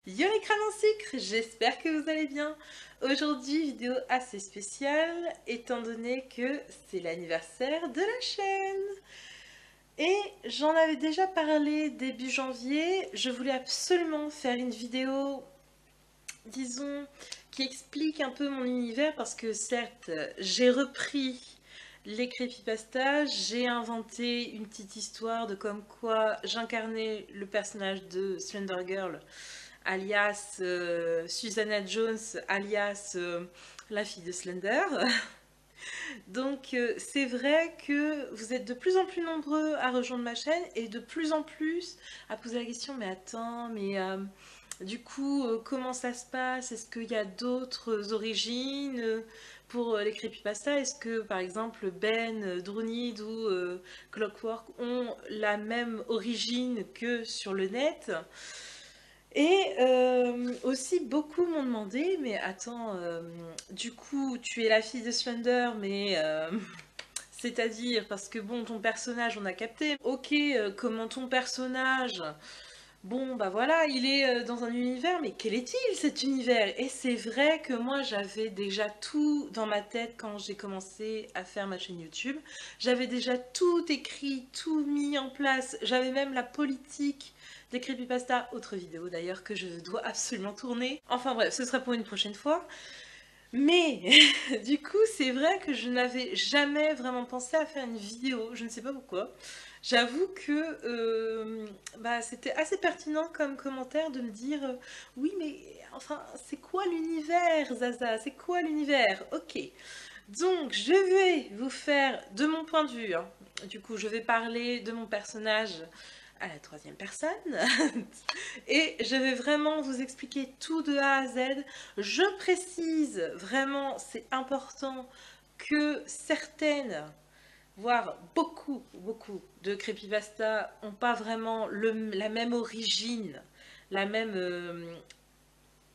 Yo les crânes en sucre, j'espère que vous allez bien. Aujourd'hui, vidéo assez spéciale, étant donné que c'est l'anniversaire de la chaîne. Et j'en avais déjà parlé début janvier, je voulais absolument faire une vidéo, disons, qui explique un peu mon univers, parce que certes, j'ai repris les creepypastas, j'ai inventé une petite histoire de comme quoi j'incarnais le personnage de Slender Girl alias Susanna Jones, alias la fille de Slender. Donc c'est vrai que vous êtes de plus en plus nombreux à rejoindre ma chaîne et de plus en plus à poser la question, mais attends, mais du coup, comment ça se passe? Est-ce qu'il y a d'autres origines pour les creepypastas? Est-ce que par exemple Ben, Droonid ou Clockwork ont la même origine que sur le net? Et aussi, beaucoup m'ont demandé, mais attends, du coup, tu es la fille de Slender, mais c'est-à-dire, parce que bon, ton personnage, on a capté. Ok, comment ton personnage, bon, bah voilà, il est dans un univers, mais quel est-il cet univers? Et c'est vrai que moi, j'avais déjà tout dans ma tête quand j'ai commencé à faire ma chaîne YouTube. J'avais déjà tout écrit, tout mis en place. J'avais même la politique des creepypasta, autre vidéo d'ailleurs que je dois absolument tourner. Enfin bref, ce sera pour une prochaine fois. Mais du coup, c'est vrai que je n'avais jamais vraiment pensé à faire une vidéo, je ne sais pas pourquoi. J'avoue que bah, c'était assez pertinent comme commentaire de me dire oui, mais enfin, c'est quoi l'univers, Zaza? C'est quoi l'univers? Ok. Donc, je vais vous faire de mon point de vue, hein. Du coup, je vais parler de mon personnage à la troisième personne et je vais vraiment vous expliquer tout de A à Z. Je précise vraiment, c'est important que certaines, voire beaucoup de creepypasta n'ont pas vraiment la même origine, la même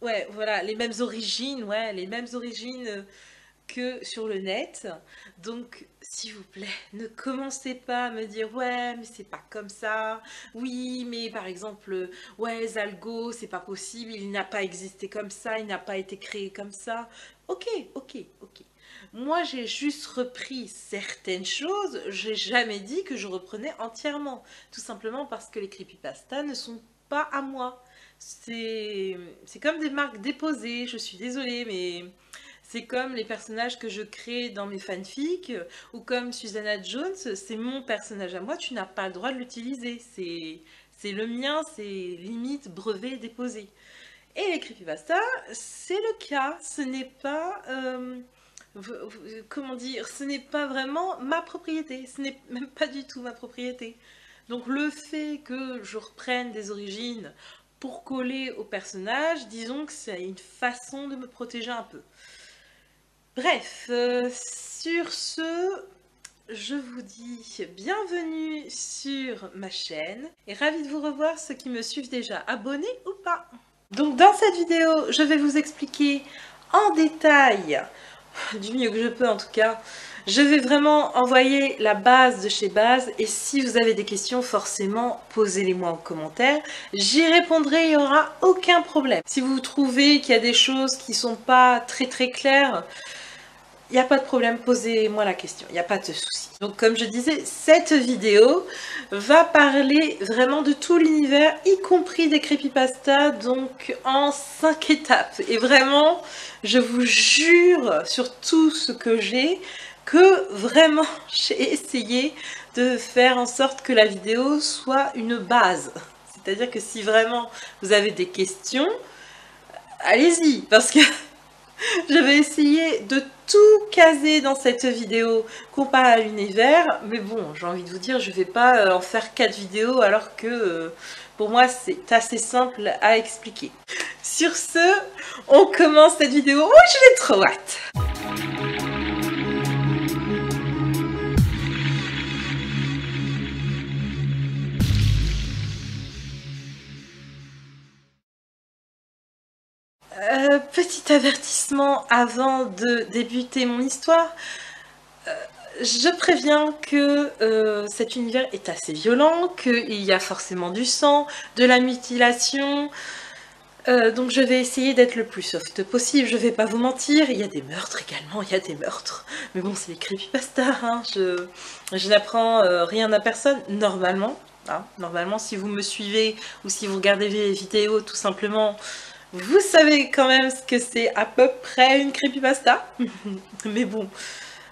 ouais, voilà, les mêmes origines, ouais, les mêmes origines que sur le net. Donc, s'il vous plaît, ne commencez pas à me dire ouais, mais c'est pas comme ça. Oui, mais par exemple, ouais, Zalgo, c'est pas possible, il n'a pas existé comme ça, il n'a pas été créé comme ça. Ok, ok. Moi, j'ai juste repris certaines choses, j'ai jamais dit que je reprenais entièrement. Tout simplement parce que les creepypastas ne sont pas à moi. C'est comme des marques déposées, je suis désolée, mais c'est comme les personnages que je crée dans mes fanfics, ou comme Susanna Jones, c'est mon personnage à moi, tu n'as pas le droit de l'utiliser. C'est le mien, c'est limite brevet déposé. Et les creepypasta, c'est le cas, ce n'est pas... comment dire, ce n'est pas vraiment ma propriété, ce n'est même pas du tout ma propriété. Donc le fait que je reprenne des origines pour coller au personnage, disons que c'est une façon de me protéger un peu. Bref, sur ce, je vous dis bienvenue sur ma chaîne et ravie de vous revoir ceux qui me suivent déjà, abonnés ou pas. Donc dans cette vidéo, je vais vous expliquer en détail, du mieux que je peux en tout cas, je vais vraiment envoyer la base de chez base et si vous avez des questions, forcément, posez-les-moi en commentaire. J'y répondrai, il n'y aura aucun problème. Si vous trouvez qu'il y a des choses qui ne sont pas très claires, il n'y a pas de problème, posez-moi la question, il n'y a pas de souci. Donc comme je disais, cette vidéo va parler vraiment de tout l'univers, y compris des creepypastas, donc en 5 étapes. Et vraiment, je vous jure sur tout ce que j'ai, que vraiment j'ai essayé de faire en sorte que la vidéo soit une base. C'est-à-dire que si vraiment vous avez des questions, allez-y, parce que je vais essayer de tout caser dans cette vidéo comparé à l'univers, mais bon, j'ai envie de vous dire, je vais pas en faire 4 vidéos alors que pour moi c'est assez simple à expliquer. Sur ce, on commence cette vidéo. Oh, je l'ai trop hâte! Petit avertissement avant de débuter mon histoire. Je préviens que cet univers est assez violent, qu'il y a forcément du sang, de la mutilation. Donc je vais essayer d'être le plus soft possible, je vais pas vous mentir, il y a des meurtres également, il y a des meurtres. Mais bon, c'est les creepypastas, hein. Je n'apprends rien à personne, normalement. Hein. Normalement, si vous me suivez ou si vous regardez les vidéos, tout simplement, vous savez quand même ce que c'est à peu près une creepypasta. Mais bon,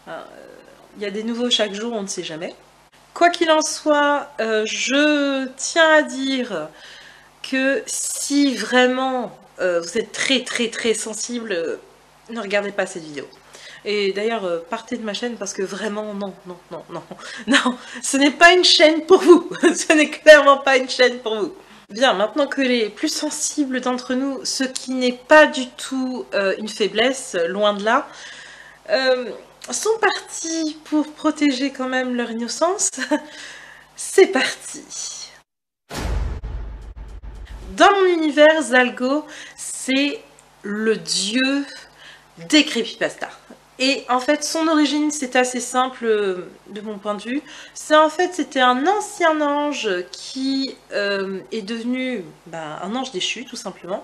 il y a des nouveaux chaque jour, on ne sait jamais. Quoi qu'il en soit, je tiens à dire que si vraiment vous êtes très sensible, ne regardez pas cette vidéo. Et d'ailleurs, partez de ma chaîne parce que vraiment, non, non, ce n'est pas une chaîne pour vous. Ce n'est clairement pas une chaîne pour vous. Bien, maintenant que les plus sensibles d'entre nous, ce qui n'est pas du tout une faiblesse, loin de là, sont partis pour protéger quand même leur innocence, c'est parti. Dans mon univers, Zalgo, c'est le dieu des creepypastas. Et en fait, son origine, c'est assez simple de mon point de vue. C'était un ancien ange qui est devenu un ange déchu, tout simplement.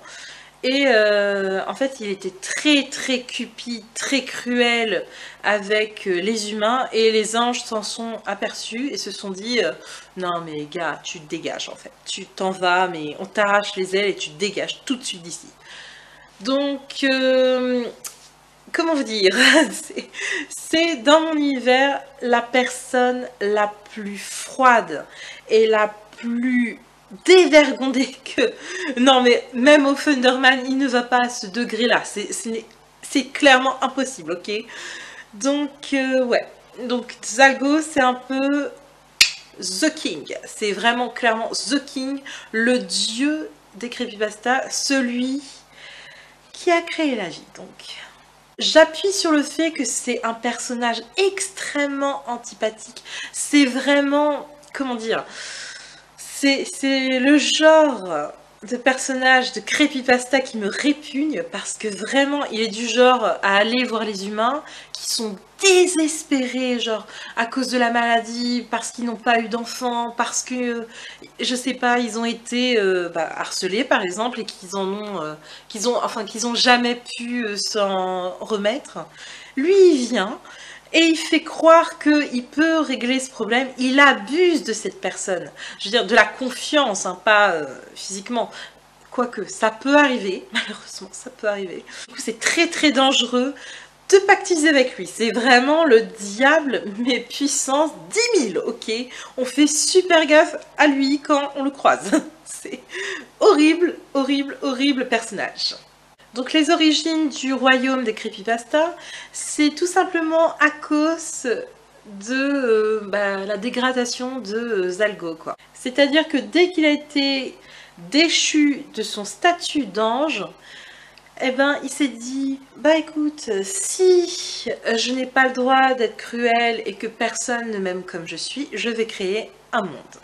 Et en fait, il était très cupide, très cruel avec les humains. Et les anges s'en sont aperçus et se sont dit non mais gars, tu te dégages en fait. Tu t'en vas, mais on t'arrache les ailes et tu te dégages tout de suite d'ici. Donc, comment vous dire, c'est dans mon univers la personne la plus froide et la plus dévergondée que... Non mais même au Thunderman, il ne va pas à ce degré-là. C'est clairement impossible, ok? Donc, ouais. Donc, Zalgo, c'est un peu The King. C'est vraiment clairement The King, le dieu des creepypastas, celui qui a créé la vie, donc... J'appuie sur le fait que c'est un personnage extrêmement antipathique. C'est vraiment, comment dire, c'est le genre de personnage de creepypasta qui me répugne parce que vraiment il est du genre à aller voir les humains qui sont désespérés, genre à cause de la maladie, parce qu'ils n'ont pas eu d'enfants, parce que je sais pas, ils ont été harcelés par exemple et qu'ils ont jamais pu s'en remettre. Lui il vient et il fait croire qu'il peut régler ce problème. Il abuse de cette personne. Je veux dire, de la confiance, hein, pas physiquement. Quoique, ça peut arriver. Malheureusement, ça peut arriver. Du coup, c'est très dangereux de pactiser avec lui. C'est vraiment le diable, mais puissance 10 000, ok? On fait super gaffe à lui quand on le croise. C'est horrible personnage. Donc les origines du royaume des creepypastas, c'est tout simplement à cause de la dégradation de Zalgo, quoi. C'est-à-dire que dès qu'il a été déchu de son statut d'ange, eh ben, il s'est dit, bah écoute, si je n'ai pas le droit d'être cruel et que personne ne m'aime comme je suis, je vais créer un monde.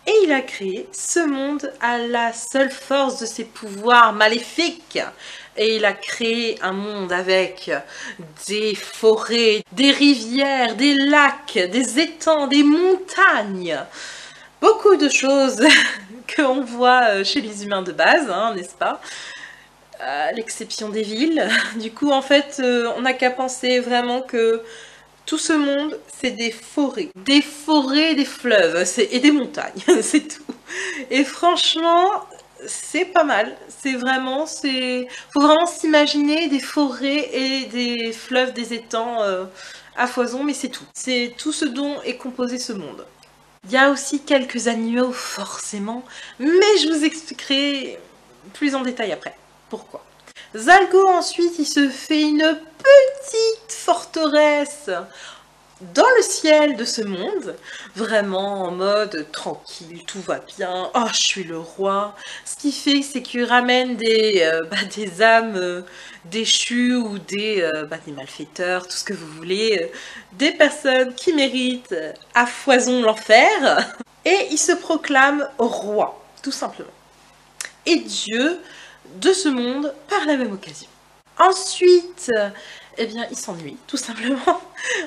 Et il a créé ce monde à la seule force de ses pouvoirs maléfiques. Et il a créé un monde avec des forêts, des rivières, des lacs, des étangs, des montagnes. Beaucoup de choses qu'on voit chez les humains de base, hein, n'est-ce pas? À l'exception des villes. Du coup, en fait, on n'a qu'à penser vraiment que tout ce monde, c'est des forêts, des fleuves et des montagnes, c'est tout. Et franchement, c'est pas mal. Faut vraiment s'imaginer des forêts et des fleuves, des étangs à foison, mais c'est tout. C'est tout ce dont est composé ce monde. Il y a aussi quelques animaux, forcément, mais je vous expliquerai plus en détail après. Pourquoi? Zalgo, ensuite, il se fait une petite forteresse dans le ciel de ce monde, vraiment en mode tranquille, tout va bien, oh je suis le roi. Ce qui fait, c'est qu'il ramène des âmes déchues ou des malfaiteurs, tout ce que vous voulez, des personnes qui méritent à foison l'enfer, et il se proclame roi, tout simplement. Et Dieu de ce monde par la même occasion. Ensuite, eh bien, il s'ennuie, tout simplement.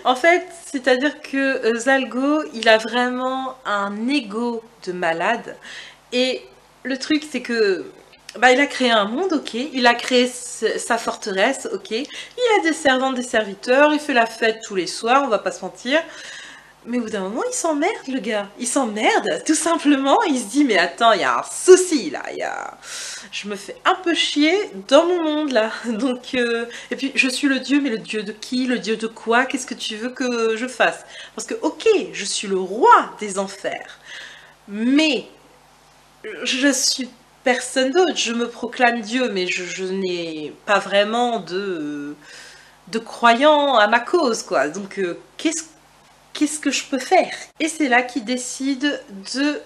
En fait, c'est-à-dire que Zalgo, il a vraiment un ego de malade. Et le truc, c'est que Bah, il a créé un monde, ok. Il a créé sa forteresse, ok. Il a des servantes, des serviteurs, il fait la fête tous les soirs, on va pas se mentir. Mais au bout d'un moment, il s'emmerde, le gars. Il s'emmerde, tout simplement. Il se dit, mais attends, il y a un souci, là. Je me fais un peu chier dans mon monde, là. Donc, et puis, je suis le dieu, mais le dieu de qui? Le dieu de quoi? Qu'est-ce que tu veux que je fasse? Parce que, ok, je suis le roi des enfers. Mais, je suis personne d'autre. Je me proclame dieu, mais je n'ai pas vraiment de croyants à ma cause, quoi. Donc, qu'est-ce que je peux faire? Et c'est là qu'il décide de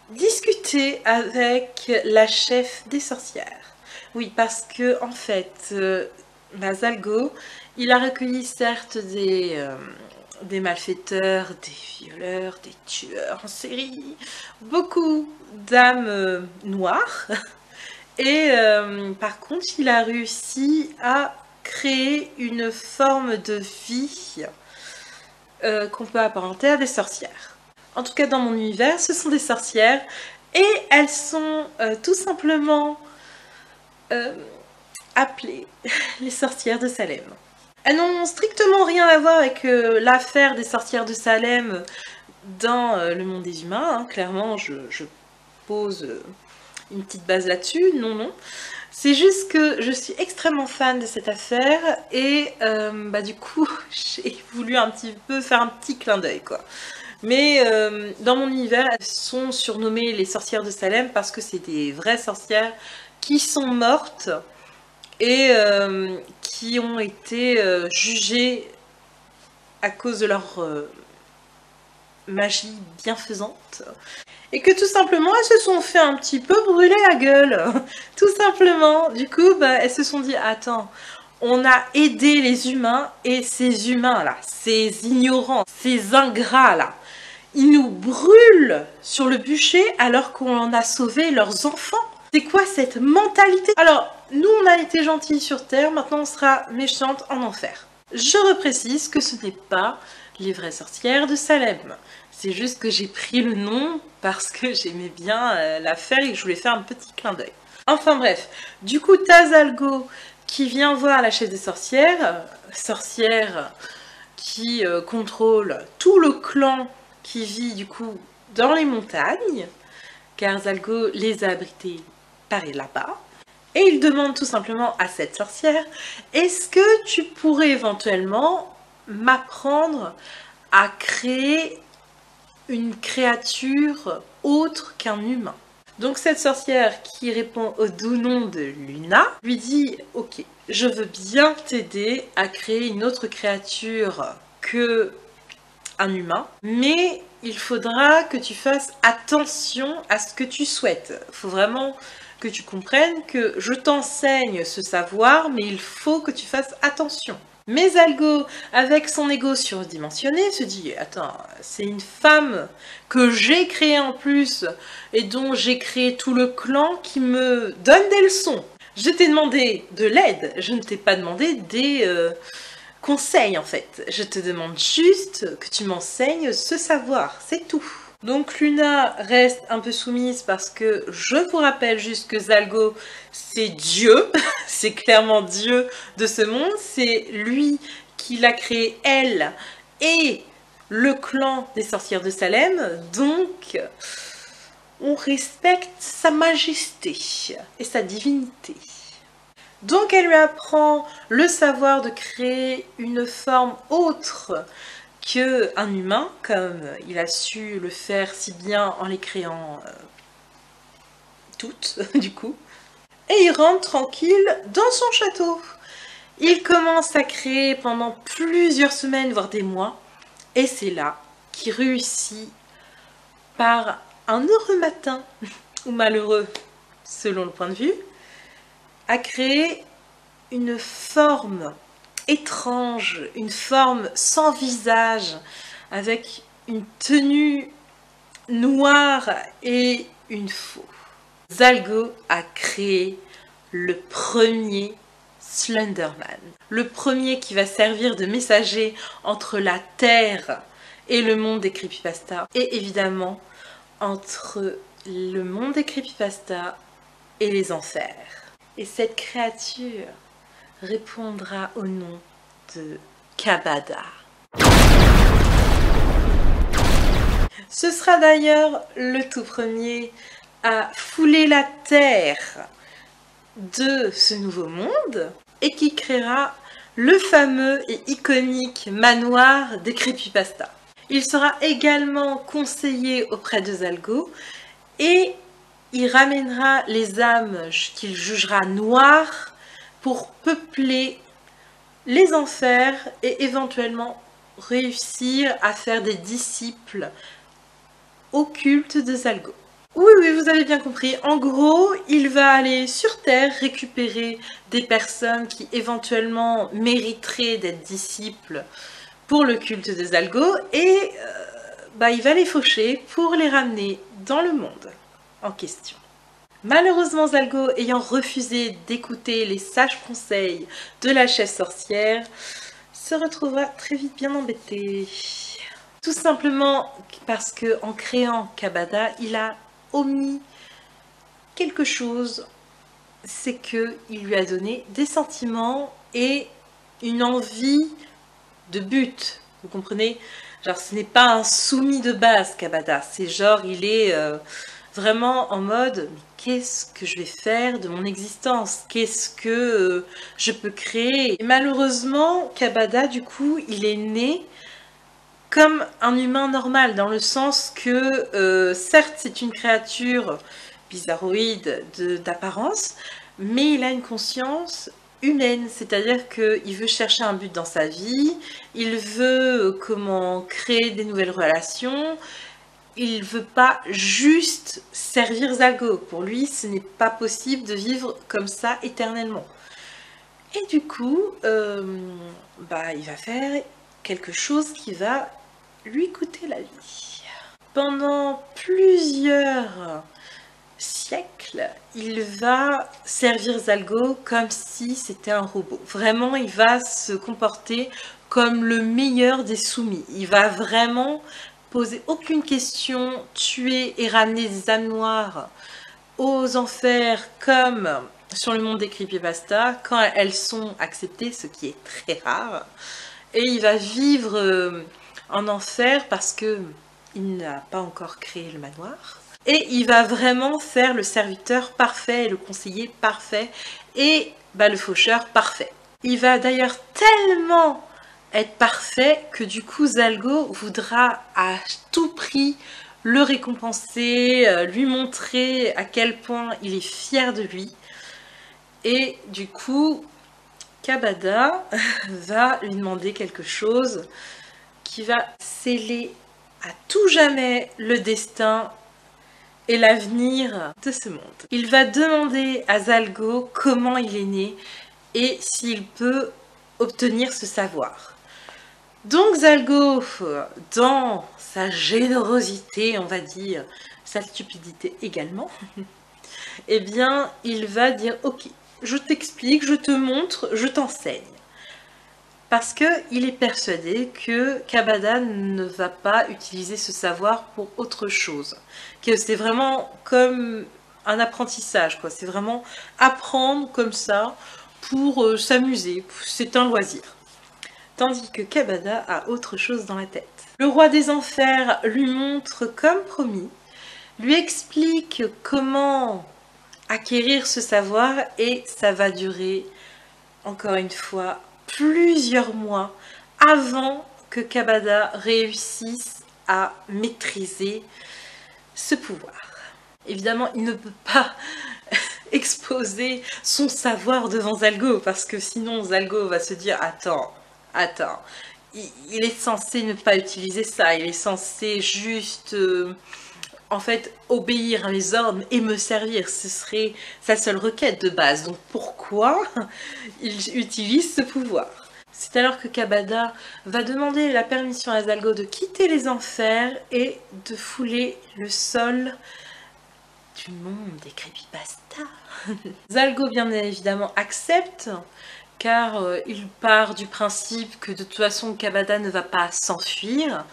discuter avec la chef des sorcières. Oui, parce que en fait, Zalgo, il a recueilli certes des malfaiteurs, des violeurs, des tueurs en série, beaucoup d'âmes noires. Et par contre, il a réussi à créer une forme de vie qu'on peut apparenter à des sorcières. En tout cas, dans mon univers, ce sont des sorcières et elles sont tout simplement appelées les sorcières de Salem. Elles n'ont strictement rien à voir avec l'affaire des sorcières de Salem dans le monde des humains. Hein. Clairement, je pose une petite base là-dessus. Non, non. C'est juste que je suis extrêmement fan de cette affaire et du coup j'ai voulu un petit peu faire un petit clin d'œil quoi. Mais dans mon univers, elles sont surnommées les sorcières de Salem parce que c'est des vraies sorcières qui sont mortes et qui ont été jugées à cause de leur magie bienfaisante. Et que tout simplement, elles se sont fait un petit peu brûler la gueule. Tout simplement. Du coup, elles se sont dit, attends, on a aidé les humains et ces humains-là, ces ignorants, ces ingrats-là, ils nous brûlent sur le bûcher alors qu'on a sauvé leurs enfants. C'est quoi cette mentalité? Alors, nous, on a été gentils sur Terre, maintenant on sera méchantes en enfer. Je reprécise que ce n'est pas les vraies sorcières de Salem. C'est juste que j'ai pris le nom parce que j'aimais bien l'affaire et que je voulais faire un petit clin d'œil. Enfin bref, du coup Zalgo qui vient voir la chef des sorcières, sorcière qui contrôle tout le clan qui vit du coup dans les montagnes, car Zalgo les a abrités par là-bas. Et il demande tout simplement à cette sorcière, est-ce que tu pourrais éventuellement m'apprendre à créer une créature autre qu'un humain? Donc cette sorcière qui répond au doux nom de Luna lui dit « Ok, je veux bien t'aider à créer une autre créature que un humain, mais il faudra que tu fasses attention à ce que tu souhaites. Il faut vraiment que tu comprennes que je t'enseigne ce savoir, mais il faut que tu fasses attention. » Mais Zalgo, avec son ego surdimensionné, se dit « Attends, c'est une femme que j'ai créée en plus et dont j'ai créé tout le clan qui me donne des leçons. Je t'ai demandé de l'aide, je ne t'ai pas demandé des conseils en fait. Je te demande juste que tu m'enseignes ce savoir, c'est tout. » Donc Luna reste un peu soumise parce que je vous rappelle juste que Zalgo, c'est Dieu, c'est clairement Dieu de ce monde, c'est lui qui l'a créé, elle, et le clan des sorcières de Salem, donc on respecte sa majesté et sa divinité. Donc elle lui apprend le savoir de créer une forme autre qu'un humain, comme il a su le faire si bien en les créant toutes, du coup. Et il rentre tranquille dans son château. Il commence à créer pendant plusieurs semaines, voire des mois. Et c'est là qu'il réussit par un heureux matin, ou malheureux, selon le point de vue, à créer une forme étrange, une forme sans visage, avec une tenue noire et une faux. Zalgo a créé le premier Slenderman. Le premier qui va servir de messager entre la Terre et le monde des creepypastas. Et évidemment, entre le monde des creepypastas et les enfers. Et cette créature répondra au nom de Kabada. Ce sera d'ailleurs le tout premier à fouler la terre de ce nouveau monde et qui créera le fameux et iconique manoir des creepypasta. Il sera également conseillé auprès de Zalgo et il ramènera les âmes qu'il jugera noires pour peupler les enfers et éventuellement réussir à faire des disciples au culte de Zalgo. Oui, vous avez bien compris. En gros, il va aller sur Terre récupérer des personnes qui éventuellement mériteraient d'être disciples pour le culte de Zalgo et il va les faucher pour les ramener dans le monde en question. Malheureusement, Zalgo ayant refusé d'écouter les sages conseils de la chef sorcière, se retrouvera très vite bien embêté. Tout simplement parce que en créant Kabada, il a omis quelque chose, c'est qu'il lui a donné des sentiments et une envie de but. Vous comprenez? Genre, ce n'est pas un soumis de base, Kabada. C'est genre, il est vraiment en mode, mais qu'est-ce que je vais faire de mon existence? Qu'est-ce que je peux créer? Et malheureusement, Kabada, du coup, il est né comme un humain normal, dans le sens que, certes, c'est une créature bizarroïde d'apparence, mais il a une conscience humaine, c'est-à-dire qu'il veut chercher un but dans sa vie, il veut créer des nouvelles relations, il veut pas juste servir Zalgo. Pour lui, ce n'est pas possible de vivre comme ça éternellement. Et du coup, il va faire quelque chose qui va lui coûter la vie. Pendant plusieurs siècles, il va servir Zalgo comme si c'était un robot. Vraiment, il va se comporter comme le meilleur des soumis. Il va vraiment poser aucune question, tuer et ramener des âmes noires aux enfers comme sur le monde des creepypasta quand elles sont acceptées, ce qui est très rare. Et il va vivre en enfer parce que il n'a pas encore créé le manoir. Et il va vraiment faire le serviteur parfait et le conseiller parfait et le faucheur parfait. Il va d'ailleurs tellement être parfait que du coup Zalgo voudra à tout prix le récompenser, lui montrer à quel point il est fier de lui. Et du coup, Kabada va lui demander quelque chose qui va sceller à tout jamais le destin et l'avenir de ce monde. Il va demander à Zalgo comment il est né et s'il peut obtenir ce savoir. Donc Zalgo, dans sa générosité, on va dire, sa stupidité également, eh bien, il va dire « Ok, je t'explique, je te montre, je t'enseigne. » Parce qu'il est persuadé que Kabada ne va pas utiliser ce savoir pour autre chose. Que c'est vraiment comme un apprentissage, quoi. C'est vraiment apprendre comme ça pour s'amuser. C'est un loisir. Tandis que Kabada a autre chose dans la tête. Le roi des enfers lui montre comme promis, lui explique comment acquérir ce savoir et ça va durer, encore une fois, plusieurs mois avant que Kabada réussisse à maîtriser ce pouvoir. Évidemment, il ne peut pas exposer son savoir devant Zalgo parce que sinon Zalgo va se dire « Attends, il est censé ne pas utiliser ça, il est censé juste... en fait, obéir à mes ordres et me servir, ce serait sa seule requête de base. Donc pourquoi il utilise ce pouvoir? C'est alors que Kabada va demander la permission à Zalgo de quitter les enfers et de fouler le sol du monde des creepypasta. Zalgo bien évidemment accepte, car il part du principe que de toute façon Kabada ne va pas s'enfuir,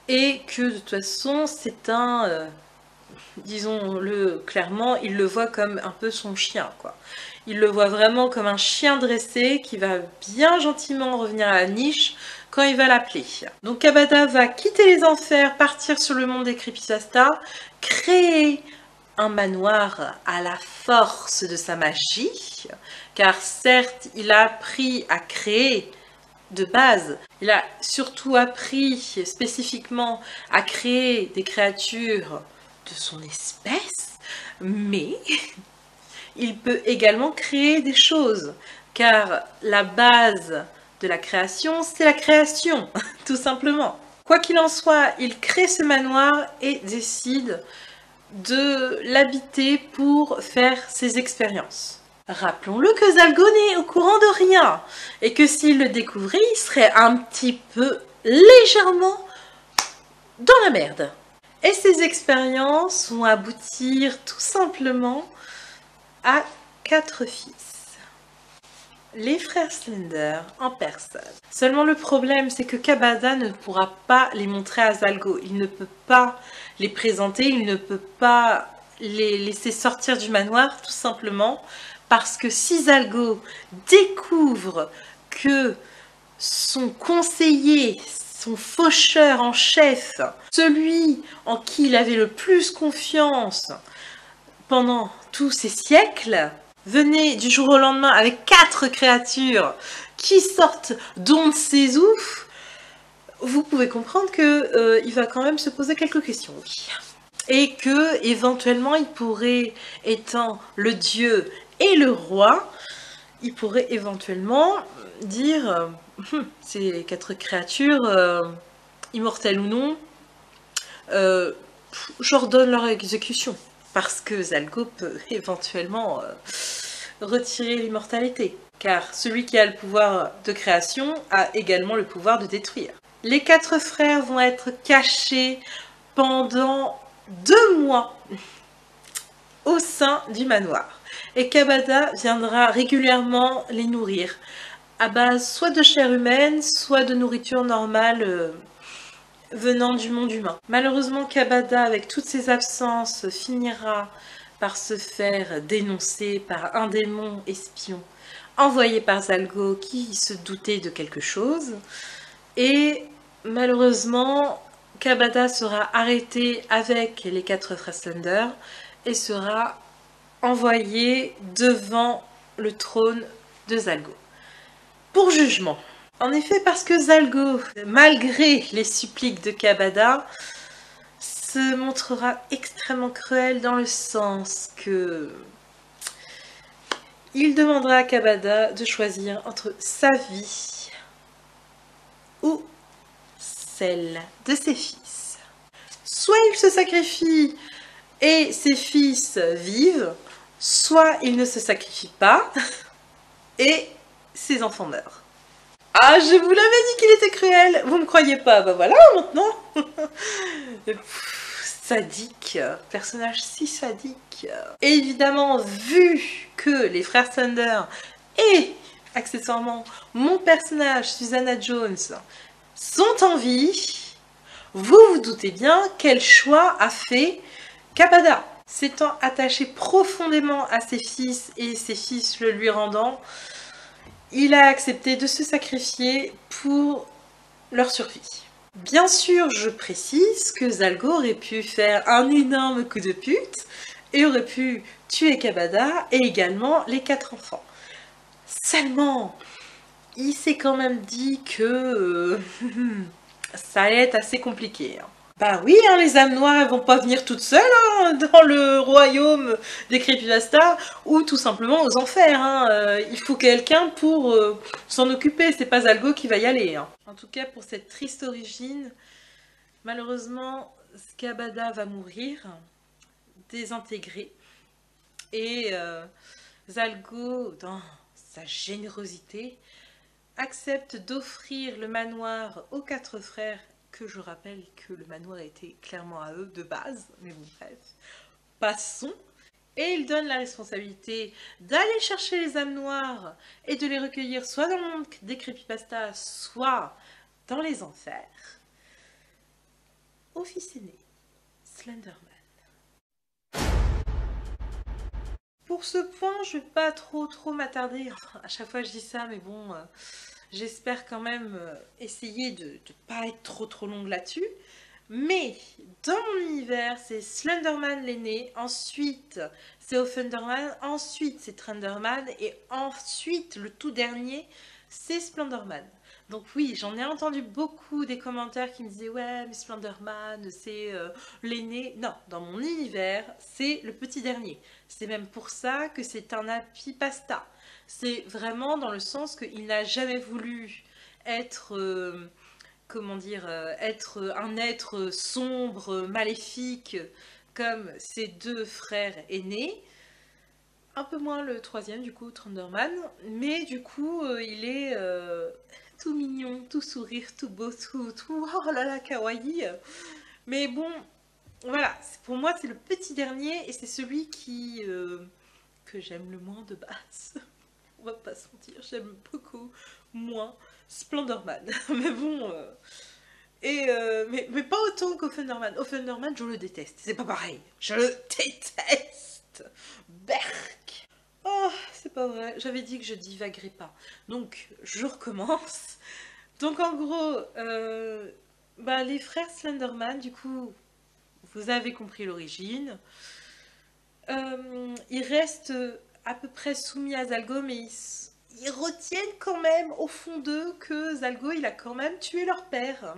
et que de toute façon c'est un disons-le clairement, il le voit comme un peu son chien, quoi. Il le voit vraiment comme un chien dressé qui va bien gentiment revenir à la niche quand il va l'appeler. Donc Kabada va quitter les enfers, partir sur le monde des creepypasta, créer un manoir à la force de sa magie, car certes, il a appris à créer de base. Il a surtout appris spécifiquement à créer des créatures de son espèce, mais il peut également créer des choses, car la base de la création, c'est la création, tout simplement. Quoi qu'il en soit, il crée ce manoir et décide de l'habiter pour faire ses expériences. Rappelons-le que Zalgo n'est au courant de rien, et que s'il le découvrait, il serait un petit peu légèrement dans la merde. Et ces expériences vont aboutir tout simplement à 4 fils. Les frères Slender en personne. Seulement le problème, c'est que Kabada ne pourra pas les montrer à Zalgo. Il ne peut pas les présenter, il ne peut pas les laisser sortir du manoir, tout simplement parce que si Zalgo découvre que son conseiller, son faucheur en chef, celui en qui il avait le plus confiance pendant tous ces siècles, venait du jour au lendemain avec 4 créatures qui sortent d'on ne sait où, vous pouvez comprendre que il va quand même se poser quelques questions, oui. Et que éventuellement il pourrait, étant le dieu et le roi, il pourrait éventuellement dire ces 4 créatures, immortelles ou non, j'ordonne leur exécution. Parce que Zalgo peut éventuellement retirer l'immortalité. Car celui qui a le pouvoir de création a également le pouvoir de détruire. Les 4 frères vont être cachés pendant 2 mois au sein du manoir. Et Kabada viendra régulièrement les nourrir, à base soit de chair humaine, soit de nourriture normale venant du monde humain. Malheureusement, Kabada, avec toutes ses absences, finira par se faire dénoncer par un démon espion envoyé par Zalgo qui se doutait de quelque chose. Et malheureusement, Kabada sera arrêté avec les 4 frères Slender et sera envoyé devant le trône de Zalgo pour jugement. En effet, parce que Zalgo, malgré les suppliques de Kabada, se montrera extrêmement cruel dans le sens que il demandera à Kabada de choisir entre sa vie ou celle de ses fils. Soit il se sacrifie et ses fils vivent, soit il ne se sacrifie pas et ses enfants meurent. Ah, je vous l'avais dit qu'il était cruel. Vous me croyez pas? Bah voilà, maintenant. Sadique, personnage si sadique. Et évidemment, vu que les frères Thunder et accessoirement mon personnage Susanna Jones sont en vie, vous vous doutez bien quel choix a fait Kabada. S'étant attaché profondément à ses fils et ses fils le lui rendant, il a accepté de se sacrifier pour leur survie. Bien sûr, je précise que Zalgo aurait pu faire un énorme coup de pute et aurait pu tuer Kabada et également les 4 enfants. Seulement, il s'est quand même dit que ça allait être assez compliqué. Bah oui, hein, les âmes noires, elles vont pas venir toutes seules hein, dans le royaume des creepypasta ou tout simplement aux enfers. Hein. Il faut quelqu'un pour s'en occuper, c'est pas Zalgo qui va y aller. Hein. En tout cas, pour cette triste origine, malheureusement, Kabada va mourir, désintégré. Et Zalgo, dans sa générosité, accepte d'offrir le manoir aux 4 frères, que je rappelle que le manoir était clairement à eux de base, mais bon bref, passons. Et il donne la responsabilité d'aller chercher les âmes noires et de les recueillir soit dans le monde des creepypastas, soit dans les enfers, au fils aîné, Slenderman. Pour ce point, je vais pas trop m'attarder. Enfin, à chaque fois je dis ça, mais bon, j'espère quand même essayer de ne pas être trop longue là-dessus. Mais dans mon univers, c'est Slenderman l'aîné, ensuite c'est Offenderman, ensuite c'est Thunderman, et ensuite le tout dernier, c'est Splendorman. Donc oui, j'en ai entendu beaucoup des commentaires qui me disaient ouais, mais Splendorman, c'est l'aîné. Non, dans mon univers, c'est le petit dernier. C'est même pour ça que c'est un happy pasta. C'est vraiment dans le sens qu'il n'a jamais voulu être comment dire, être un être sombre, maléfique, comme ses deux frères aînés. Un peu moins le troisième, du coup, Thunderman. Mais du coup, il est tout mignon, tout sourire, tout beau, tout oh là là, kawaii. Mais bon, voilà, pour moi, c'est le petit dernier et c'est celui que j'aime le moins de base. On va pas se mentir, j'aime beaucoup moins Splendorman. Mais bon, mais pas autant qu'Offenderman. Offenderman, je le déteste. C'est pas pareil. Je le déteste. Berk. Oh, c'est pas vrai. J'avais dit que je divaguerais pas. Donc, je recommence. Donc, en gros, bah, les frères Slenderman, du coup, vous avez compris l'origine. Ils restent à peu près soumis à Zalgo, mais ils retiennent quand même au fond d'eux que Zalgo, il a quand même tué leur père.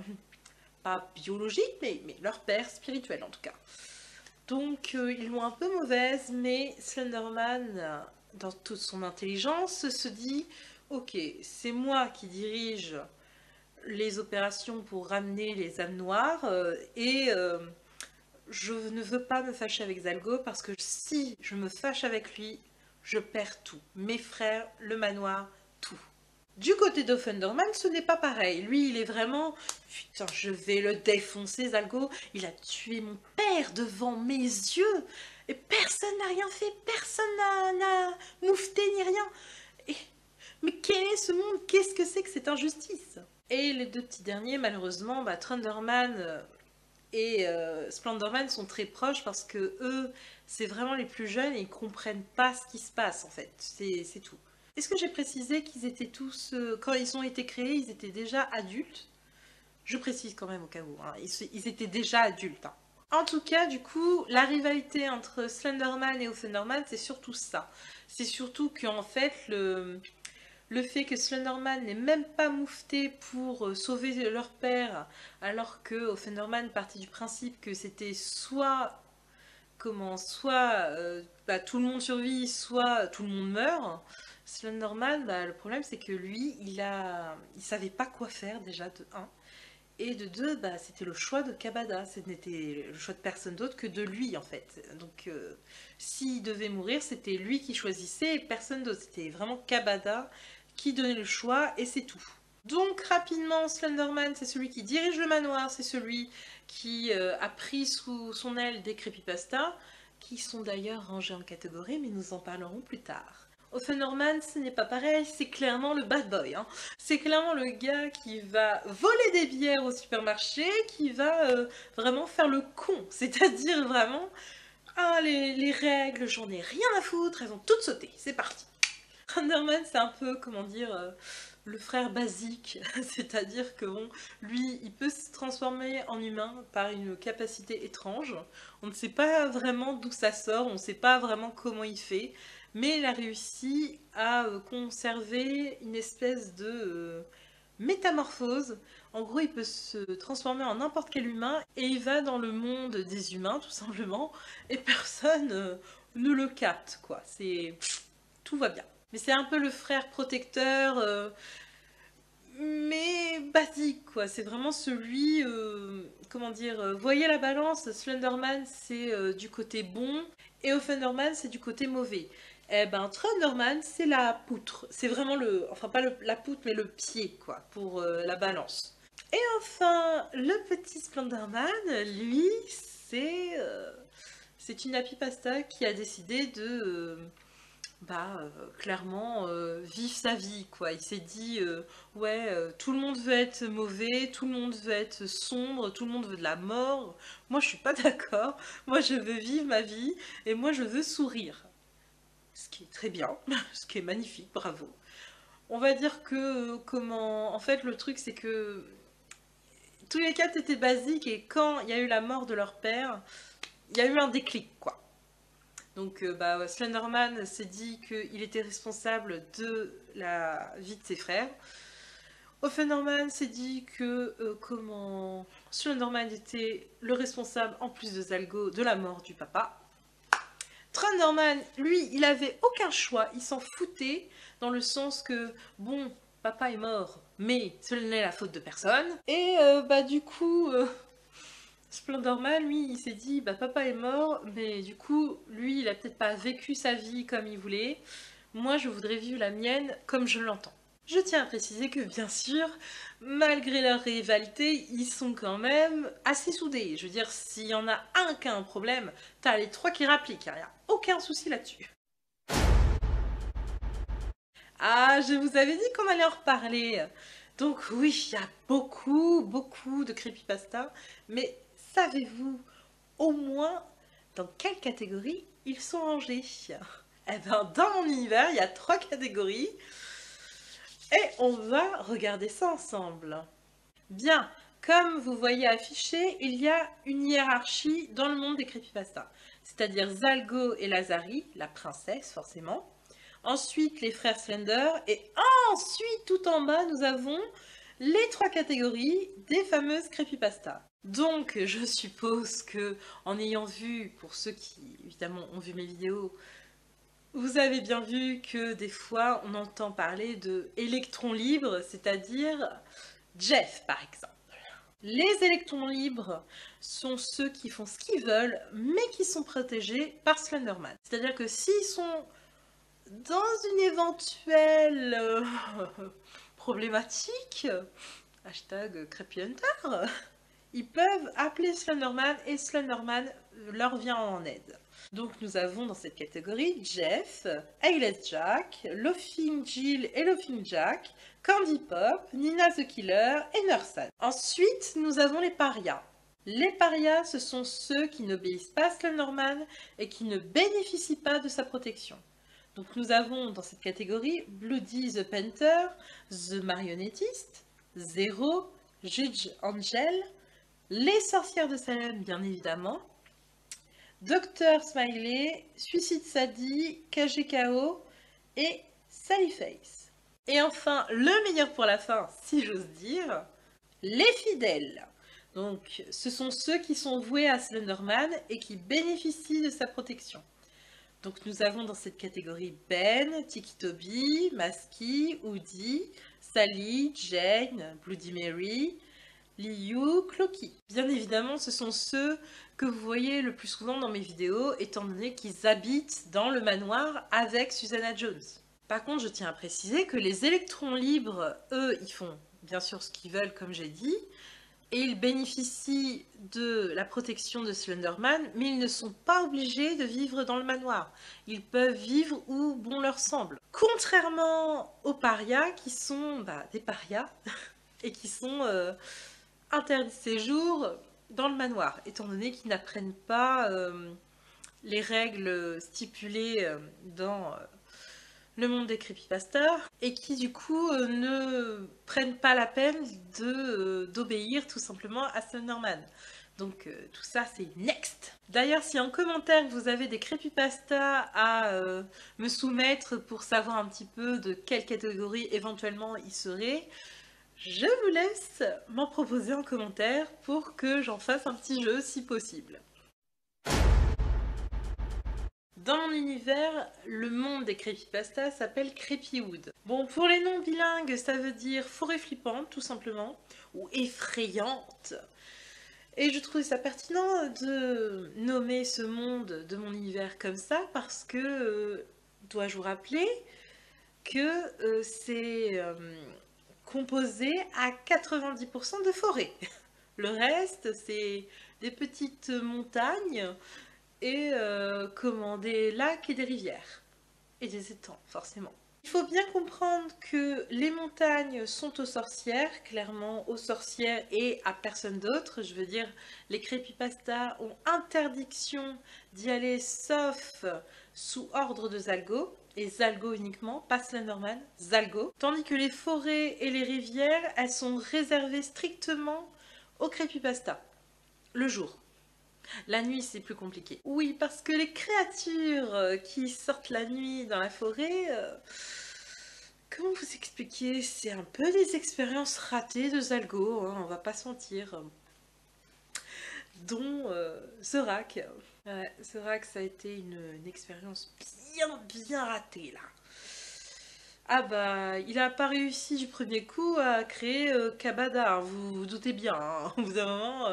Pas biologique, mais leur père spirituel en tout cas. Donc ils l'ont un peu mauvaise, mais Slenderman, dans toute son intelligence, se dit ok, c'est moi qui dirige les opérations pour ramener les âmes noires et je ne veux pas me fâcher avec Zalgo parce que si je me fâche avec lui, je perds tout. Mes frères, le manoir, tout. Du côté d'Offenderman, ce n'est pas pareil. Lui, il est vraiment... Putain, je vais le défoncer, Zalgo. Il a tué mon père devant mes yeux. Et personne n'a rien fait. Personne n'a moufté ni rien. Et... Mais quel est ce monde? Qu'est-ce que c'est que cette injustice? Et les deux petits derniers, malheureusement, bah, Thunderman et Splendorman sont très proches parce que eux, c'est vraiment les plus jeunes et ils comprennent pas ce qui se passe en fait. C'est tout. Est-ce que j'ai précisé qu'ils étaient tous, quand ils ont été créés, ils étaient déjà adultes? Je précise quand même au cas où, hein, ils étaient déjà adultes. Hein. En tout cas, du coup, la rivalité entre Slenderman et Offenderman, c'est surtout ça. C'est surtout qu'en fait, le fait que Slenderman n'ait même pas moufté pour sauver leur père, alors que Offenderman partait du principe que c'était soit bah, tout le monde survit, soit tout le monde meurt. Slenderman, bah, le problème c'est que lui, il savait pas quoi faire déjà de un. Et de deux, bah, c'était le choix de Kabada. Ce n'était le choix de personne d'autre que de lui en fait. Donc s'il devait mourir, c'était lui qui choisissait et personne d'autre. C'était vraiment Kabada qui donnait le choix et c'est tout. Donc rapidement, Slenderman, c'est celui qui dirige le manoir, c'est celui qui a pris sous son aile des creepypastas, qui sont d'ailleurs rangés en catégories, mais nous en parlerons plus tard. Offenderman, ce n'est pas pareil, c'est clairement le bad boy. Hein. C'est clairement le gars qui va voler des bières au supermarché, qui va vraiment faire le con. C'est-à-dire vraiment, ah les règles, j'en ai rien à foutre, elles ont toutes sauté, c'est parti. Thunderman, c'est un peu, comment dire, le frère basique. C'est-à-dire que bon, lui, il peut se transformer en humain par une capacité étrange. On ne sait pas vraiment d'où ça sort, on ne sait pas vraiment comment il fait, mais il a réussi à conserver une espèce de métamorphose. En gros, il peut se transformer en n'importe quel humain et il va dans le monde des humains, tout simplement, et personne ne le capte, quoi. C'est... Tout va bien. Mais c'est un peu le frère protecteur, mais basique, quoi. C'est vraiment celui, comment dire, voyez la balance, Slenderman c'est du côté bon, et Offenderman c'est du côté mauvais. Eh ben, Thunderman c'est la poutre. C'est vraiment le, enfin pas la poutre, mais le pied, quoi, pour la balance. Et enfin, le petit Slenderman, lui, c'est une happy pasta qui a décidé de... clairement vivre sa vie quoi. Il s'est dit ouais tout le monde veut être mauvais, tout le monde veut être sombre, tout le monde veut de la mort. Moi je suis pas d'accord. Moi je veux vivre ma vie et moi je veux sourire. ce qui est très bien, ce qui est magnifique, bravo. On va dire que, en fait, le truc, c'est que tous les quatre étaient basiques, et quand il y a eu la mort de leur père, il y a eu un déclic, quoi. Donc, Slenderman s'est dit qu'il était responsable de la vie de ses frères. Oppenheimer s'est dit que Slenderman était le responsable, en plus de Zalgo, de la mort du papa. Thunderman, lui, il avait aucun choix, il s'en foutait, dans le sens que, bon, papa est mort, mais ce n'est la faute de personne. Et du coup, Splenderman, lui, il s'est dit, papa est mort, mais du coup, lui, il a peut-être pas vécu sa vie comme il voulait. Moi, je voudrais vivre la mienne comme je l'entends. Je tiens à préciser que, bien sûr, malgré leur rivalité, ils sont quand même assez soudés. Je veux dire, s'il y en a un qui a un problème, t'as les trois qui rappliquent, il n'y a aucun souci là-dessus. Ah, je vous avais dit qu'on allait en reparler. Donc oui, il y a beaucoup de creepypasta, mais savez-vous au moins dans quelle catégorie ils sont rangés? Eh bien, dans mon univers, il y a 3 catégories. Et on va regarder ça ensemble. Bien, comme vous voyez affiché, il y a une hiérarchie dans le monde des creepypasta. C'est-à-dire Zalgo et Lazari, la princesse forcément. Ensuite, les frères Slender. Et ensuite, tout en bas, nous avons les 3 catégories des fameuses creepypasta. Donc, je suppose que, en ayant vu, pour ceux qui évidemment ont vu mes vidéos, vous avez bien vu que des fois on entend parler de électrons libres, c'est-à-dire Jeff par exemple. Les électrons libres sont ceux qui font ce qu'ils veulent, mais qui sont protégés par Slenderman. C'est-à-dire que s'ils sont dans une éventuelle problématique, hashtag Creepy Hunter, ils peuvent appeler Slenderman et Slenderman leur vient en aide. Donc nous avons dans cette catégorie Jeff, Eyeless Jack, Laughing Jill et Laughing Jack, Candy Pop, Nina the Killer et Nursan. Ensuite, nous avons les parias. Les parias, ce sont ceux qui n'obéissent pas à Slenderman et qui ne bénéficient pas de sa protection. Donc nous avons dans cette catégorie Bloody the Painter, The Marionnettist, Zero, Judge Angel, les sorcières de Salem bien évidemment, Dr Smiley, Suicide Sadie, KGKO et Sallyface. Et enfin, le meilleur pour la fin, si j'ose dire, les fidèles. Donc, ce sont ceux qui sont voués à Slenderman et qui bénéficient de sa protection. Donc, nous avons dans cette catégorie Ben, Tiki Toby, Masky, Woody, Sally, Jane, Bloody Mary, Liu, Clocky. Bien évidemment, ce sont ceux que vous voyez le plus souvent dans mes vidéos, étant donné qu'ils habitent dans le manoir avec Susanna Jones. Par contre, je tiens à préciser que les électrons libres, eux, ils font bien sûr ce qu'ils veulent, comme j'ai dit, et ils bénéficient de la protection de Slenderman, mais ils ne sont pas obligés de vivre dans le manoir. Ils peuvent vivre où bon leur semble. Contrairement aux parias, qui sont des parias, et qui sont interdits de séjour dans le manoir, étant donné qu'ils n'apprennent pas les règles stipulées dans le monde des creepypastas, et qui du coup ne prennent pas la peine d'obéir tout simplement à Slenderman. Donc tout ça c'est next. D'ailleurs, si en commentaire vous avez des creepypastas à me soumettre pour savoir un petit peu de quelle catégorie éventuellement ils seraient, je vous laisse m'en proposer en commentaire pour que j'en fasse un petit jeu si possible. Dans mon univers, le monde des creepypastas s'appelle Creepywood. Bon, pour les noms bilingues, ça veut dire forêt flippante, tout simplement, ou effrayante. Et je trouvais ça pertinent de nommer ce monde de mon univers comme ça, parce que, dois-je vous rappeler, que c'est composé à 90% de forêt. Le reste, c'est des petites montagnes et des lacs et des rivières. Et des étangs, forcément. Il faut bien comprendre que les montagnes sont aux sorcières, clairement aux sorcières et à personne d'autre. Je veux dire, les creepypastas ont interdiction d'y aller sauf sous ordre de Zalgo, et Zalgo uniquement, pas Slenderman, Zalgo. Tandis que les forêts et les rivières, elles sont réservées strictement aux creepypastas, le jour. La nuit, c'est plus compliqué. Oui, parce que les créatures qui sortent la nuit dans la forêt, comment vous expliquer? C'est un peu des expériences ratées de Zalgo, hein, on va pas se mentir. Dont Zorak. Ouais, Zorak, ça a été une expérience bien ratée, là. Ah bah, il a pas réussi du premier coup à créer Kabada, hein, vous vous doutez bien, hein, au bout d'un moment.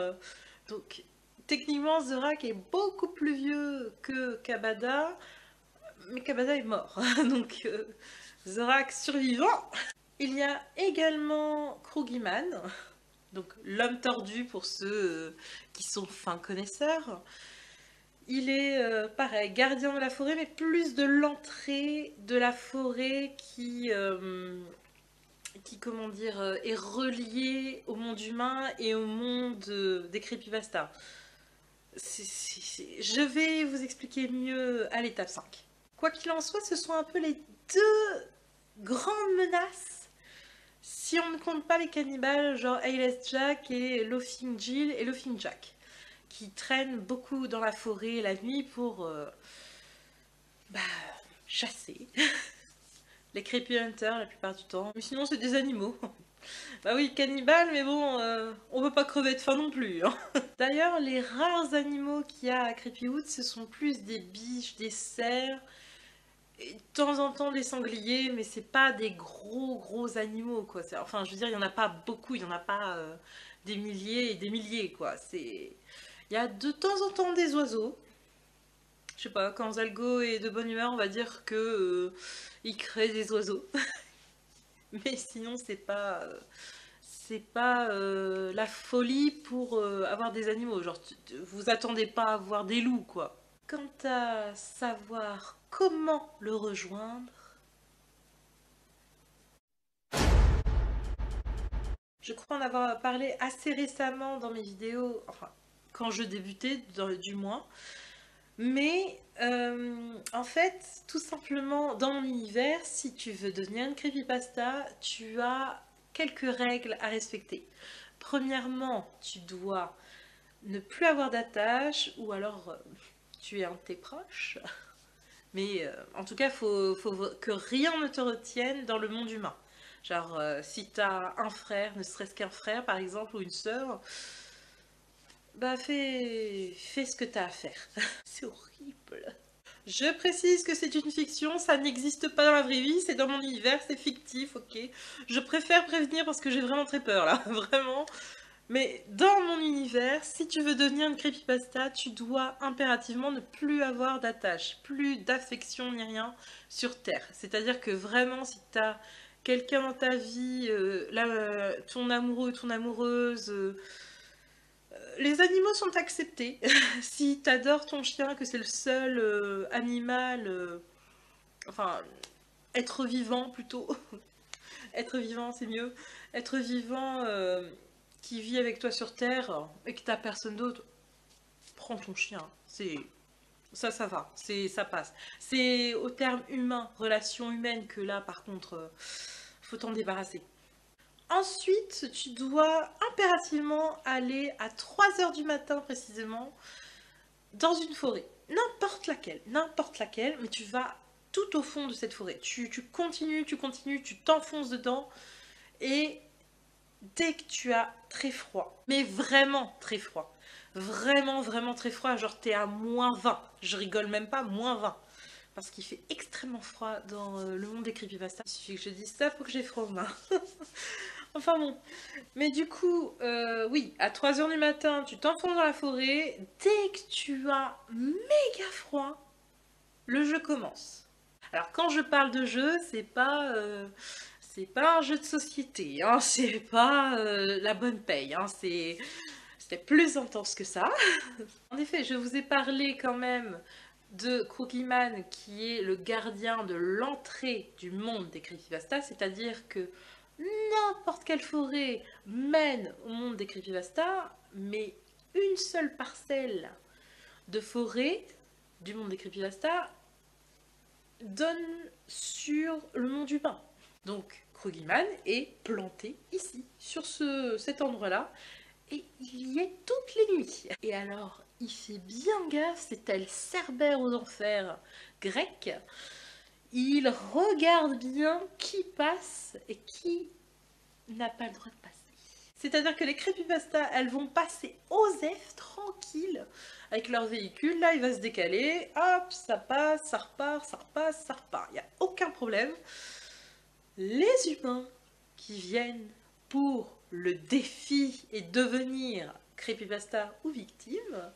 Donc, techniquement, Zorak est beaucoup plus vieux que Kabada, mais Kabada est mort. Donc, Zorak survivant. Il y a également Krugiman, donc l'homme tordu pour ceux qui sont fins connaisseurs. Il est pareil, gardien de la forêt, mais plus de l'entrée de la forêt qui comment dire, est reliée au monde humain et au monde des creepypastas. Je vais vous expliquer mieux à l'étape 5. Quoi qu'il en soit, ce sont un peu les deux grandes menaces, si on ne compte pas les cannibales, genre Eyeless Jack et Laughing Jill et Laughing Jack, qui traînent beaucoup dans la forêt la nuit pour bah, chasser les creepy hunters la plupart du temps. Mais sinon, c'est des animaux. Bah oui, cannibales, mais bon, on veut pas crever de faim non plus, hein. D'ailleurs, les rares animaux qu'il y a à Creepywood, ce sont plus des biches, des cerfs, et de temps en temps des sangliers, mais c'est pas des gros animaux, quoi. Enfin, je veux dire, il y en a pas beaucoup, il y en a pas des milliers et des milliers, quoi. Il y a de temps en temps des oiseaux. Je sais pas, quand Zalgo est de bonne humeur, on va dire que il crée des oiseaux. Mais sinon, c'est pas la folie pour avoir des animaux. Genre, vous attendez pas à avoir des loups, quoi. Quant à savoir comment le rejoindre, je crois en avoir parlé assez récemment dans mes vidéos, enfin, quand je débutais, du moins. Mais en fait, tout simplement, dans mon univers, si tu veux devenir une creepypasta, tu as quelques règles à respecter. Premièrement, tu dois ne plus avoir d'attache, ou alors tu es un de tes proches. Mais en tout cas, faut que rien ne te retienne dans le monde humain. Genre, si t'as un frère, ne serait-ce qu'un frère par exemple, ou une sœur, bah fais ce que t'as à faire. C'est horrible. Je précise que c'est une fiction, ça n'existe pas dans la vraie vie, c'est dans mon univers, c'est fictif, ok. Je préfère prévenir parce que j'ai vraiment très peur là, vraiment. Mais dans mon univers, si tu veux devenir une creepypasta, tu dois impérativement ne plus avoir d'attache, plus d'affection ni rien sur Terre. C'est-à-dire que vraiment, si tu as quelqu'un dans ta vie, ton amoureux, ton amoureuse, les animaux sont acceptés. Si tu adores ton chien, que c'est le seul animal, enfin, être vivant plutôt, être vivant c'est mieux, être vivant qui vit avec toi sur Terre et que t'as personne d'autre, prends ton chien. Ça va, ça passe. C'est au terme humain, relation humaine que là, par contre, faut t'en débarrasser. Ensuite, tu dois impérativement aller à 3 heures du matin précisément dans une forêt. N'importe laquelle, mais tu vas tout au fond de cette forêt. Tu continues, tu t'enfonces dedans et dès que tu as très froid, mais vraiment très froid, vraiment très froid, genre t'es à -20, je rigole même pas, -20, parce qu'il fait extrêmement froid dans le monde des creepypastas. Il suffit que je dise ça pour que j'ai froid aux mains. Enfin bon, mais du coup, oui, à 3 heures du matin, tu t'enfonces dans la forêt, dès que tu as méga froid, le jeu commence. Alors quand je parle de jeu, c'est pas un jeu de société, hein, c'est pas la bonne paye, hein, c'est plus intense que ça. En effet, je vous ai parlé quand même de Crookieman, qui est le gardien de l'entrée du monde des creepypastas, c'est-à-dire que n'importe quelle forêt mène au monde des creepypastas, mais une seule parcelle de forêt du monde des creepypastas donne sur le monde humain. Donc Crookieman est planté ici, sur cet endroit-là, et il y est toutes les nuits. Et alors, il fait bien gaffe, c'est tel Cerbère aux enfers grec. Il regarde bien qui passe et qui n'a pas le droit de passer. C'est-à-dire que les creepypastas, elles vont passer aux F tranquille avec leur véhicule. Là, il va se décaler, hop, ça passe, ça repart, ça repasse, ça repart. Il n'y a aucun problème. Les humains qui viennent pour le défi et devenir creepypasta ou victime,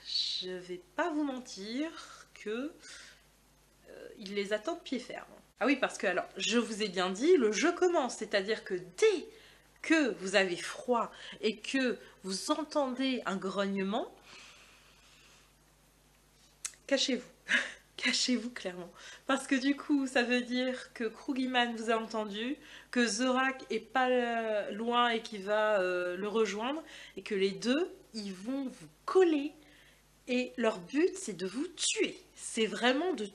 je vais pas vous mentir que il les attend de pied ferme. Ah oui, parce que alors, je vous ai bien dit, le jeu commence, c'est-à-dire que dès que vous avez froid et que vous entendez un grognement, cachez-vous. Cachez-vous clairement. Parce que du coup, ça veut dire que Crookieman vous a entendu, que Zorak est pas loin et qui va le rejoindre, et que les deux, ils vont vous coller, et leur but, c'est de vous tuer. C'est vraiment de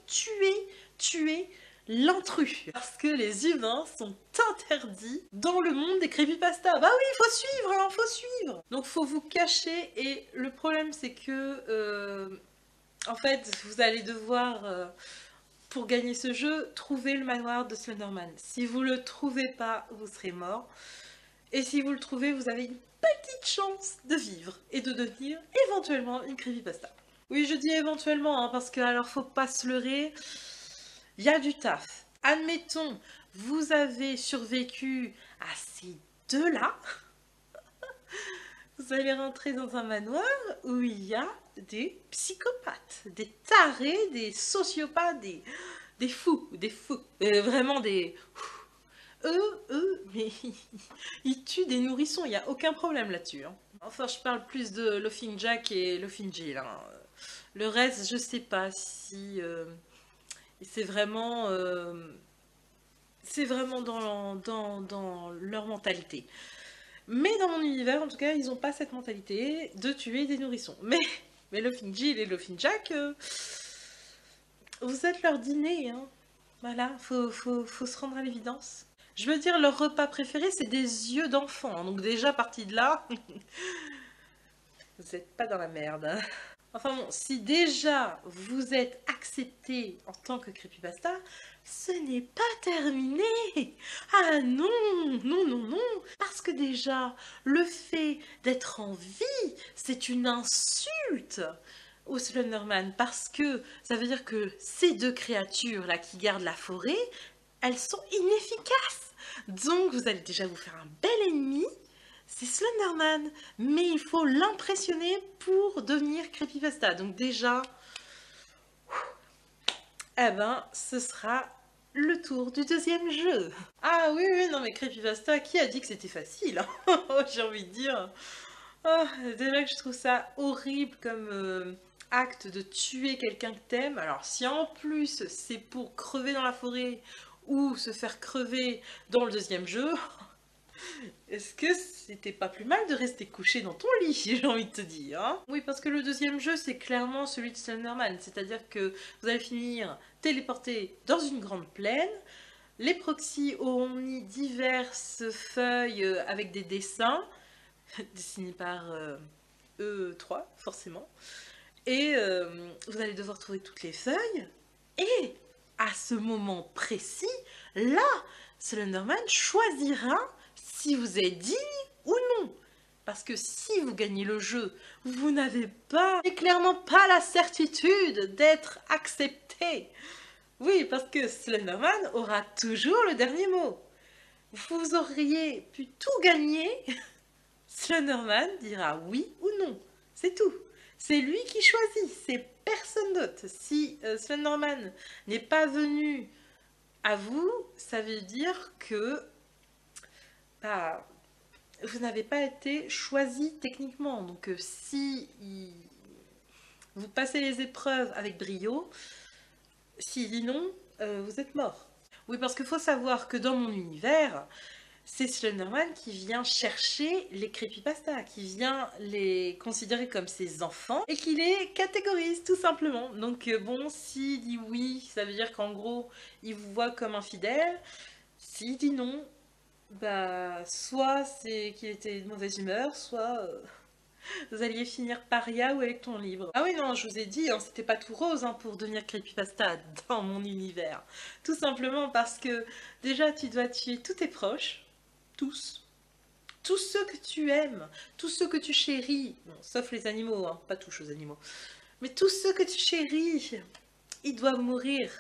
tuer l'intrus. Parce que les humains sont interdits dans le monde des creepypastas. Bah oui, il faut suivre, hein, faut suivre. Donc, faut vous cacher, et le problème, c'est que... en fait, vous allez devoir, pour gagner ce jeu, trouver le manoir de Slenderman. Si vous ne le trouvez pas, vous serez mort. Et si vous le trouvez, vous avez une petite chance de vivre et de devenir éventuellement une creepypasta. Oui, je dis éventuellement, hein, parce que alors faut pas se leurrer, il y a du taf. Admettons, vous avez survécu à ces deux-là. Vous allez rentrer dans un manoir où il y a des psychopathes, des tarés, des sociopathes, des fous, vraiment des... mais ils tuent des nourrissons, il n'y a aucun problème là-dessus. Hein. Enfin, je parle plus de Laughing Jack et Laughing Jill. Hein. Le reste, je sais pas si c'est vraiment... dans leur mentalité. Mais dans mon univers, en tout cas, ils n'ont pas cette mentalité de tuer des nourrissons. Mais Laughing Jill et Laughing Jack, vous êtes leur dîner, hein. Voilà, faut se rendre à l'évidence. Je veux dire, leur repas préféré, c'est des yeux d'enfant. Hein. Donc déjà, parti de là, vous n'êtes pas dans la merde. Hein. Enfin bon, si déjà vous êtes accepté en tant que creepypasta, ce n'est pas terminé. Ah non, non, non, non. Parce que déjà, le fait d'être en vie, c'est une insulte au Slenderman. Parce que ça veut dire que ces deux créatures-là qui gardent la forêt, elles sont inefficaces. Donc vous allez déjà vous faire un bel ennemi. C'est Slenderman, mais il faut l'impressionner pour devenir creepypasta. Donc déjà, eh ben, ce sera le tour du deuxième jeu. Ah oui, oui, non mais creepypasta, qui a dit que c'était facile hein. J'ai envie de dire. Oh, déjà que je trouve ça horrible comme acte de tuer quelqu'un que t'aimes. Alors si en plus c'est pour crever dans la forêt ou se faire crever dans le deuxième jeu... Est-ce que c'était pas plus mal de rester couché dans ton lit, j'ai envie de te dire hein. Oui, parce que le deuxième jeu, c'est clairement celui de Slenderman. C'est-à-dire que vous allez finir téléporté dans une grande plaine. Les proxys auront mis diverses feuilles avec des dessins, dessinés par eux trois, forcément. Et vous allez devoir trouver toutes les feuilles. Et à ce moment précis, là, Slenderman choisira si vous êtes digne ou non. Parce que si vous gagnez le jeu, vous n'avez pas, et clairement pas la certitude d'être accepté. Oui, parce que Slenderman aura toujours le dernier mot. Vous auriez pu tout gagner, Slenderman dira oui ou non. C'est tout. C'est lui qui choisit, c'est personne d'autre. Si Slenderman n'est pas venu à vous, ça veut dire que bah, vous n'avez pas été choisi techniquement. Donc si vous passez les épreuves avec brio. S'il dit non, vous êtes mort. Oui, parce qu'il faut savoir que dans mon univers, c'est Slenderman qui vient chercher les creepypastas, qui vient les considérer comme ses enfants et qui les catégorise tout simplement. Donc bon, s'il dit oui, ça veut dire qu'en gros, il vous voit comme infidèle. S'il dit non, bah soit c'est qu'il était de mauvaise humeur, soit vous alliez finir paria ou avec ton livre. Ah oui, non, je vous ai dit, hein, c'était pas tout rose hein, pour devenir creepypasta dans mon univers. Tout simplement parce que déjà tu dois tuer tous tes proches, tous. Tous ceux que tu aimes, tous ceux que tu chéris, bon, sauf les animaux, hein, pas touche aux animaux, mais tous ceux que tu chéris, ils doivent mourir.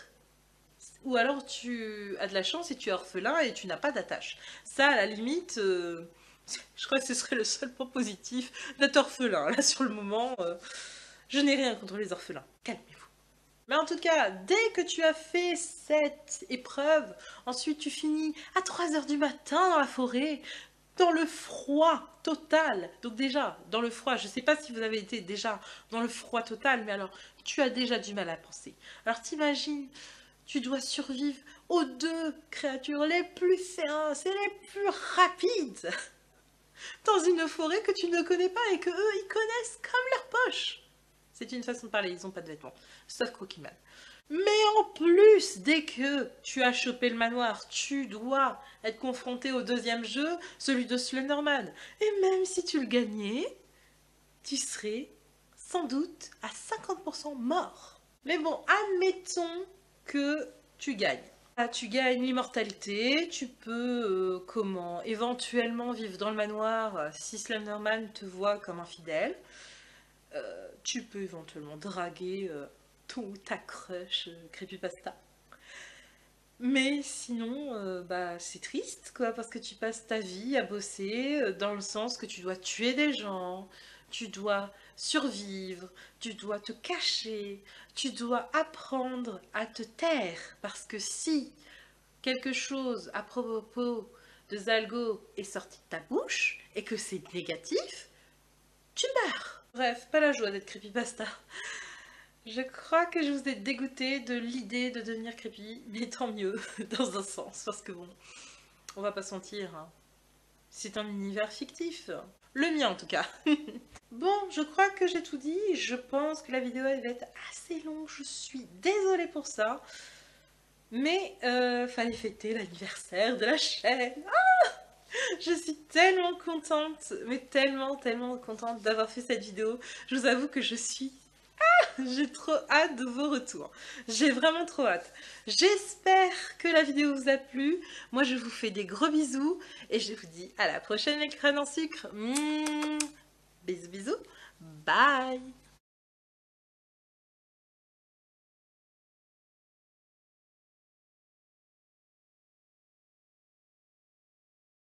Ou alors tu as de la chance et tu es orphelin et tu n'as pas d'attache. Ça, à la limite, je crois que ce serait le seul point positif d'être orphelin. Là, sur le moment, je n'ai rien contre les orphelins. Calmez-vous. Mais en tout cas, dès que tu as fait cette épreuve, ensuite tu finis à 3 h du matin dans la forêt, dans le froid total. Donc déjà, dans le froid, je ne sais pas si vous avez été déjà dans le froid total, mais alors, tu as déjà du mal à penser. Alors t'imagines, tu dois survivre aux 2 créatures les plus féroces et les plus rapides dans une forêt que tu ne connais pas et que eux, ils connaissent comme leur poche. C'est une façon de parler, ils n'ont pas de vêtements, sauf Croquiman. Mais en plus, dès que tu as chopé le manoir, tu dois être confronté au 2e jeu, celui de Slenderman. Et même si tu le gagnais, tu serais sans doute à 50% mort. Mais bon, admettons que tu gagnes. Ah, tu gagnes l'immortalité, tu peux éventuellement vivre dans le manoir si Slenderman te voit comme infidèle. Tu peux éventuellement draguer ton ou ta crush creepypasta. Mais sinon, bah, c'est triste, quoi, parce que tu passes ta vie à bosser dans le sens que tu dois tuer des gens, tu dois survivre, tu dois te cacher, tu dois apprendre à te taire, parce que si quelque chose à propos de Zalgo est sorti de ta bouche et que c'est négatif, tu meurs. Bref, pas la joie d'être creepypasta. Je crois que je vous ai dégoûté de l'idée de devenir creepy, mais tant mieux, dans un sens, parce que bon, on va pas se mentir, hein. C'est un univers fictif. Le mien en tout cas. Bon, je crois que j'ai tout dit, je pense que la vidéo elle va être assez longue, je suis désolée pour ça. Mais fallait fêter l'anniversaire de la chaîne. Ah, je suis tellement contente, mais tellement contente d'avoir fait cette vidéo. Je vous avoue que j'ai trop hâte de vos retours. J'ai vraiment trop hâte. J'espère que la vidéo vous a plu. Moi, je vous fais des gros bisous et je vous dis à la prochaine les crânes en sucre. Bisous, bisous. Bye.